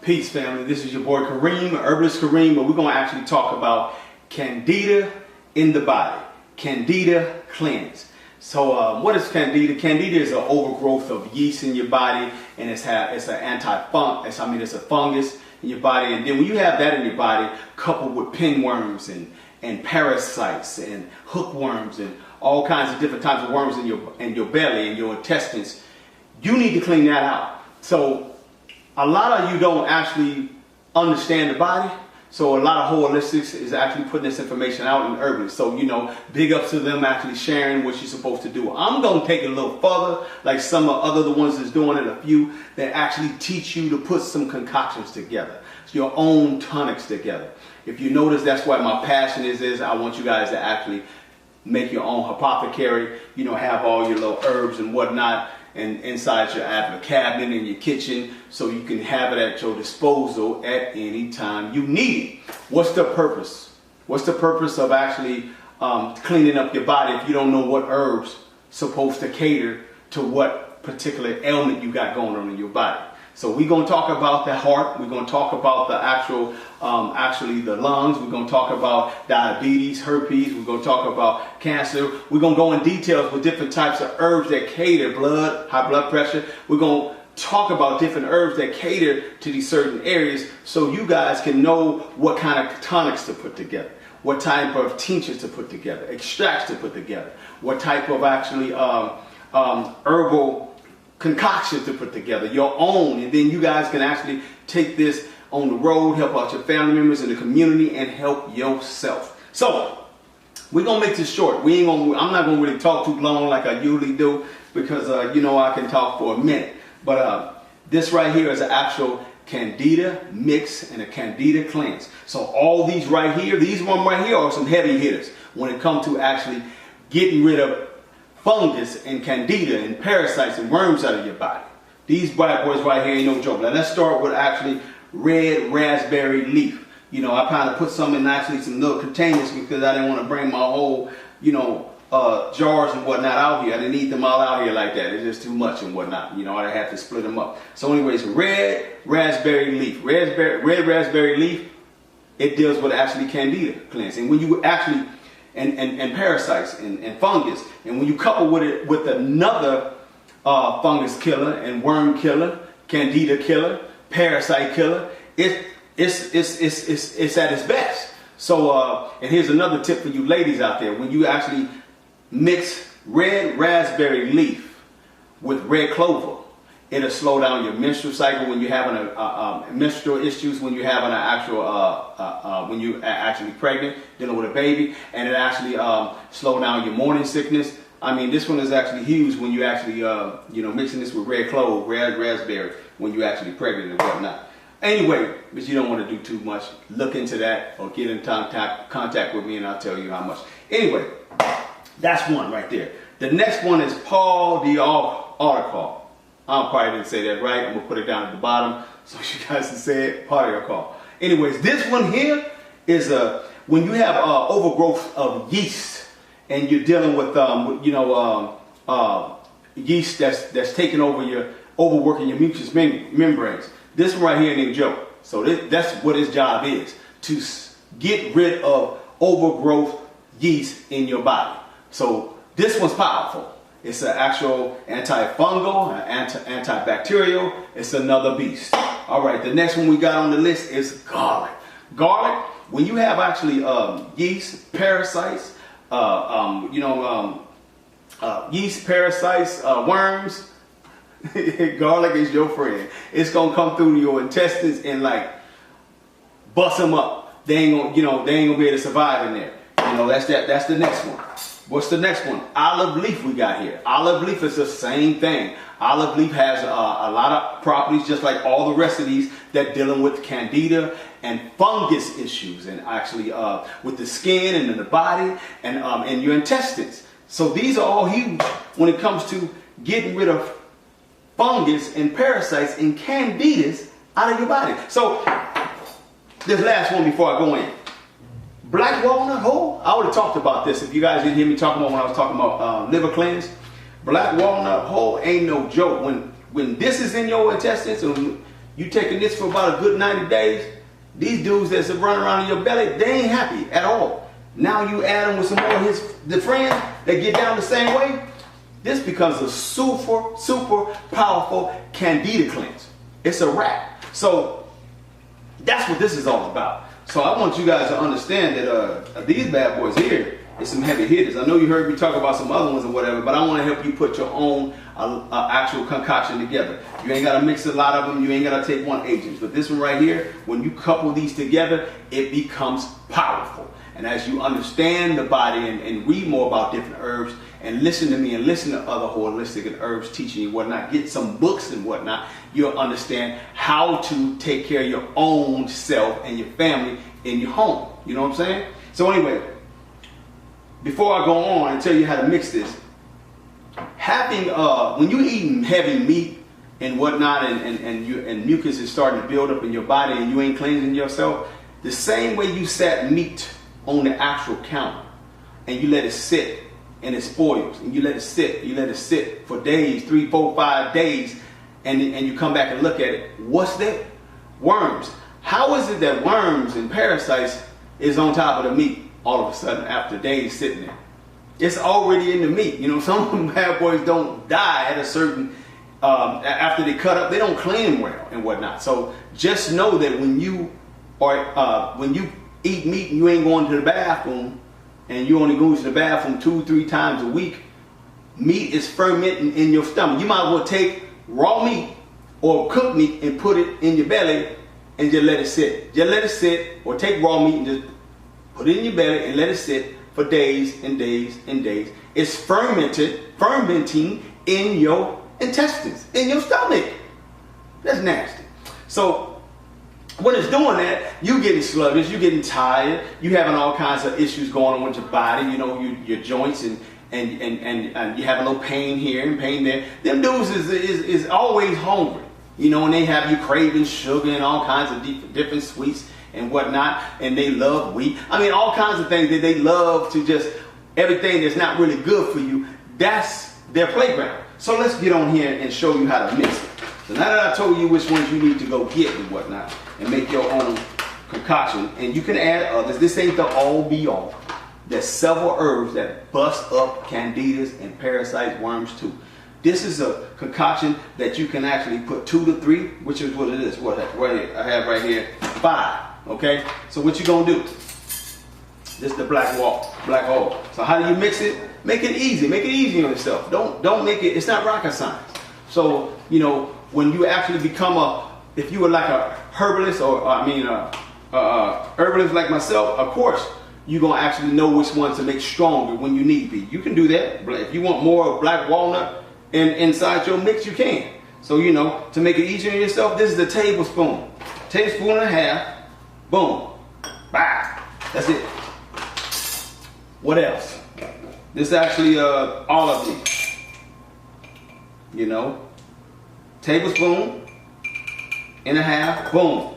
Peace, family. This is your boy Kareem, Herbalist Kareem, but we're going to actually talk about Candida in the body. Candida cleanse. So what is Candida? Candida is an overgrowth of yeast in your body, and it's an it's a fungus in your body. And then when you have that in your body, coupled with pinworms and parasites and hookworms and all kinds of different types of worms in your belly and your intestines, you need to clean that out. So a lot of you don't actually understand the body. So a lot of holistics is actually putting this information out in herbalists. So, you know, big ups to them actually sharing what you're supposed to do. I'm going to take it a little further, like some of the ones that's doing it, a few that actually teach you to put some concoctions together, your own tonics together. If you notice, that's what my passion is I want you guys to actually make your own apothecary, you know, have all your little herbs and whatnot and inside your cabinet in your kitchen, so you can have it at your disposal at any time you need it. What's the purpose? What's the purpose of actually cleaning up your body if you don't know what herbs supposed to cater to what particular ailment you got going on in your body? So we're going to talk about the heart. We're going to talk about the actually the lungs. We're going to talk about diabetes, herpes. We're going to talk about cancer. We're going to go in details with different types of herbs that cater high blood pressure. We're going to talk about different herbs that cater to these certain areas, so you guys can know what kind of tonics to put together, what type of tinctures to put together, extracts to put together, what type of actually herbal concoctions to put together, your own, and then you guys can actually take this on the road, help out your family members in the community, and help yourself. So we're gonna make this short. I'm not gonna really talk too long like I usually do, because you know, I can talk for a minute. But this right here is an actual Candida mix and a Candida cleanse. So all these right here, these one right here are some heavy hitters when it comes to actually getting rid of fungus and candida and parasites and worms out of your body. These bad boys right here ain't no joke. Now let's start with actually red raspberry leaf. You know, I kind of put some in actually some little containers because I didn't want to bring my whole, you know, jars and whatnot out here. I didn't eat them all out here like that. It's just too much and whatnot. You know, I had to split them up. So anyways, red raspberry leaf. Red raspberry leaf, it deals with actually candida cleansing. When you actually and parasites and fungus, and when you couple with it with another fungus killer and worm killer, candida killer, parasite killer, it's at its best. So and here's another tip for you ladies out there: when you actually mix red raspberry leaf with red clover, it'll slow down your menstrual cycle when you're having menstrual issues, when you're having when you're actually pregnant, dealing with a baby, and it actually slow down your morning sickness. I mean, this one is actually huge when you actually you know, mixing this with red clove, red raspberry, when you're actually pregnant and whatnot. Anyway, but you don't want to do too much. Look into that or get in contact with me, and I'll tell you how much. Anyway, that's one right there. The next one is Paul the Article. I probably didn't say that right. I'm going to put it down at the bottom so you guys can say it. Part of your call. Anyways, this one here is when you have overgrowth of yeast and you're dealing with yeast that's taking over overworking your mucous membranes. This one right here ain't a joke. So that's what his job is, to get rid of overgrowth yeast in your body. So this one's powerful. It's an actual antifungal, antibacterial. It's another beast. All right, the next one we got on the list is garlic. Garlic, when you have actually yeast, parasites, yeast, parasites, worms, garlic is your friend. It's gonna come through your intestines and like bust them up. They ain't gonna be able to survive in there. You know, that's the next one. What's the next one? Olive leaf we got here. Olive leaf is the same thing. Olive leaf has a lot of properties, just like all the rest of these, that dealing with candida and fungus issues, and actually with the skin and in the body and your intestines. So these are all huge when it comes to getting rid of fungus and parasites and candidas out of your body. So this last one before I go in. Black walnut whole, I would have talked about this if you guys didn't hear me talking about when I was talking about liver cleanse. Black walnut whole ain't no joke. When this is in your intestines, and You taking this for about a good 90 days, these dudes that's running around in your belly, they ain't happy at all. Now you add them with some more of the friends that get down the same way, this becomes a super powerful Candida cleanse. It's a wrap. So that's what this is all about. So I want you guys to understand that these bad boys here is some heavy hitters. I know you heard me talk about some other ones or whatever, but I want to help you put your own actual concoction together. You ain't got to mix a lot of them. You ain't got to take one agent. But this one right here, when you couple these together, it becomes powerful. And as you understand the body and read more about different herbs and listen to me and listen to other holistic and herbs teaching and whatnot, get some books and whatnot, you'll understand how to take care of your own self and your family in your home. You know what I'm saying? So anyway, before I go on and tell you how to mix this, having when you're eating heavy meat and whatnot and mucus is starting to build up in your body and you ain't cleansing yourself, the same way you set meat on the actual counter and you let it sit and it spoils and you let it sit for days, 3, 4, 5 days, and you come back and look at it, what's that? Worms. How is it that worms and parasites is on top of the meat all of a sudden after days sitting there? It's already in the meat. You know, some of them bad boys don't die at a certain after they cut up, they don't clean well and whatnot. So just know that when you eat meat and you ain't going to the bathroom and you only go to the bathroom 2-3 times a week, meat is fermenting in your stomach. You might as well take raw meat or cooked meat and put it in your belly and just let it sit. Just let it sit, or take raw meat and just put it in your belly and let it sit for days and days and days. It's fermenting in your intestines, in your stomach. That's nasty. So when it's doing that, you getting sluggish, you getting tired, you having all kinds of issues going on with your body, you know, your joints and you have a little pain here and pain there. Them dudes is always hungry, you know, and they have you craving sugar and all kinds of different sweets and whatnot, and they love wheat. I mean, all kinds of things that they love to just, everything that's not really good for you, that's their playground. So let's get on here and show you how to mix it. So now that I told you which ones you need to go get and whatnot, and make your own concoction, and you can add others. This ain't the all be all. There's several herbs that bust up candidas and parasites, worms too. This is a concoction that you can actually put 2 to 3, which is what it is. What I have right here, 5. Okay, so what you gonna do? This is the black hole. So how do you mix it? Make it easy. Make it easy on yourself. Don't make it. It's not rocket science. So you know when you actually become if you were like a herbalist herbalist like myself, of course you're gonna actually know which ones to make stronger when you need be. You can do that. If you want more black walnut inside your mix, you can. So you know, to make it easier on yourself, this is a tablespoon and a half. Boom. Bah. That's it. What else? This is actually all of these. You know, tablespoon and a half. Boom.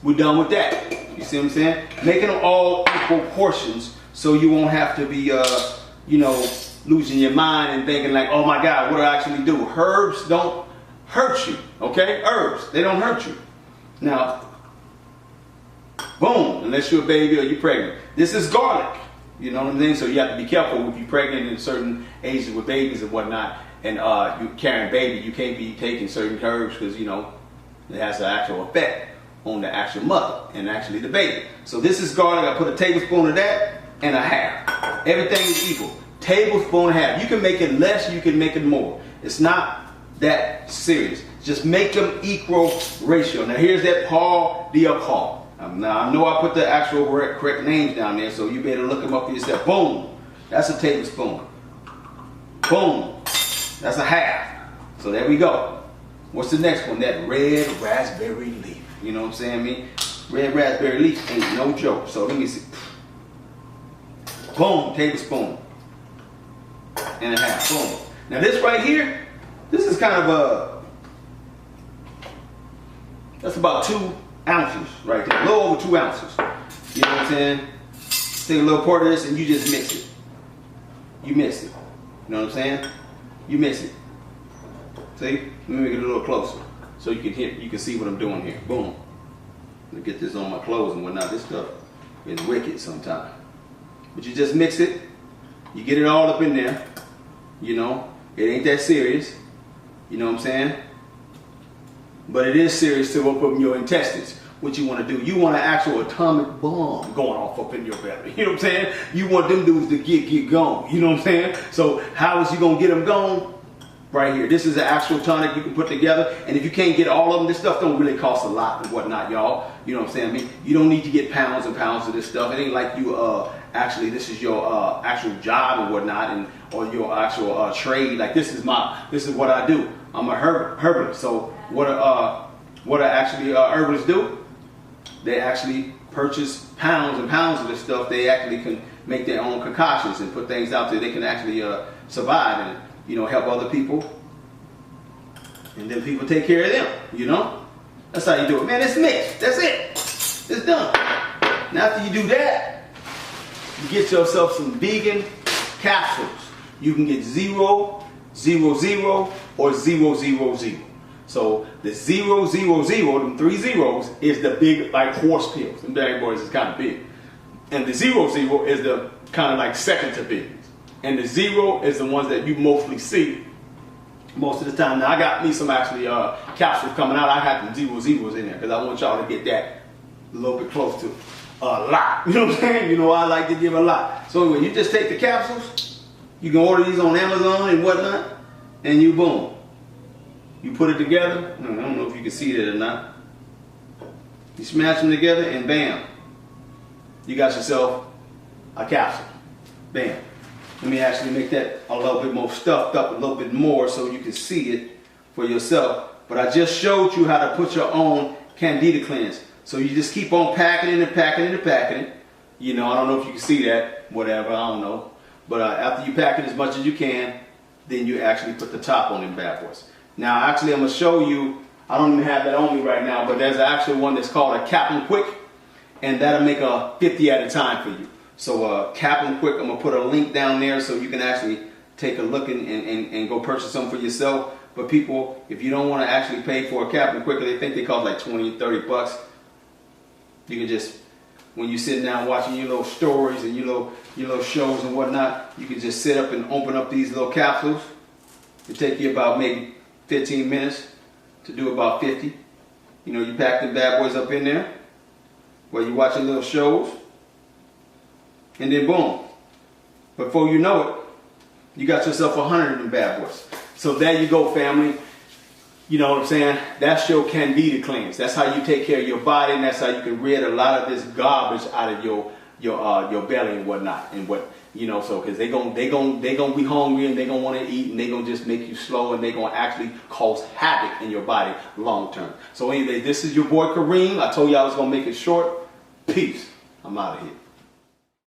We're done with that. You see what I'm saying? Making them all equal portions so you won't have to be, you know, losing your mind and thinking like, oh my God, what do I actually do? Herbs don't hurt you, okay? Herbs, they don't hurt you. Now, boom, unless you're a baby or you're pregnant. This is garlic, you know what I'm saying? So you have to be careful if you're pregnant in certain ages with babies and whatnot, and you're carrying a baby, you can't be taking certain herbs because, you know, it has an actual effect on the actual mother and actually the baby. So this is garlic. I put a tablespoon of that and a half. Everything is equal. Tablespoon and a half. You can make it less, you can make it more. It's not that serious. Just make them equal ratio. Now here's that Paul Diacol. Now I know I put the actual correct names down there, so you better look them up for yourself. Boom. That's a tablespoon. Boom. That's a half. So there we go. What's the next one? That red raspberry leaf. You know what I'm saying, me? Red raspberry leaf ain't no joke. So let me see. Boom, tablespoon and a half. Boom. Now this right here, this is kind of that's about 2 ounces right there. A little over 2 ounces. You know what I'm saying? Take a little part of this and you just mix it. You mix it. You know what I'm saying? You mix it. See? Let me make it a little closer so you can see what I'm doing here. Boom. Let me get this on my clothes and whatnot. This stuff is wicked sometimes. But you just mix it. You get it all up in there. You know, it ain't that serious. You know what I'm saying? But it is serious to open up your intestines. What you want to do, you want an actual atomic bomb going off up in your belly. You know what I'm saying? You want them dudes to get going. You know what I'm saying? So how is you going to get them going? Right here. This is an actual tonic you can put together. And if you can't get all of them, this stuff don't really cost a lot and whatnot, y'all. You know what I'm saying? I mean, you don't need to get pounds and pounds of this stuff. It ain't like you actually, this is your actual job and whatnot, and or your actual trade. Like this is what I do. I'm a herbalist. So what actually herbalists do? They actually purchase pounds and pounds of this stuff. They actually can make their own concoctions and put things out there. They can actually survive and, you know, help other people. And then people take care of them, you know? That's how you do it. Man, it's mixed. That's it. It's done. Now after you do that, you get yourself some vegan capsules. You can get 0, 0, 0, or 0, 0, 0. So the 0, 0, 0, them 3 zeros, is the big, like, horse pills. Them bad boys is kind of big. And the 0, 0 is the kind of like second to big. And the 0 is the ones that you mostly see most of the time. Now I got me some actually capsules coming out. I got them 0, 0s in there because I want y'all to get that a little bit close to a lot. You know what I'm saying? You know, I like to give a lot. So anyway, you just take the capsules. You can order these on Amazon and whatnot. And you boom. You put it together. I don't know if you can see that or not. You smash them together and bam. You got yourself a capsule. Bam. Let me actually make that a little bit more stuffed up, a little bit more so you can see it for yourself. But I just showed you how to put your own Candida cleanse. So you just keep on packing it and packing it and packing it. You know, I don't know if you can see that, whatever, I don't know. But after you pack it as much as you can, then you actually put the top on them bad boys. Now, actually, I'm going to show you, I don't even have that on me right now, but there's actually one that's called a Cap 'em Quick, and that'll make a 50 at a time for you. So Cap 'em Quick, I'm going to put a link down there so you can actually take a look and go purchase some for yourself. But people, if you don't want to actually pay for a Cap 'em Quick, they think they cost like 20, 30 bucks. You can just, when you're sitting down watching your little stories and your little shows and whatnot, you can just sit up and open up these little capsules. It take you about maybe 15 minutes to do about 50. You know, you pack them bad boys up in there while you're watching little shows. And then boom. Before you know it, you got yourself 100 of them bad boys. So there you go, family. You know what I'm saying? That's your Candida cleanse. That's how you take care of your body, and that's how you can rid a lot of this garbage out of your belly and whatnot. And what, you know, so because they gonna be hungry and they gonna want to eat, and they gonna just make you slow, and they gonna actually cause havoc in your body long term. So anyway, this is your boy Kareem. I told you I was gonna make it short. Peace. I'm out of here.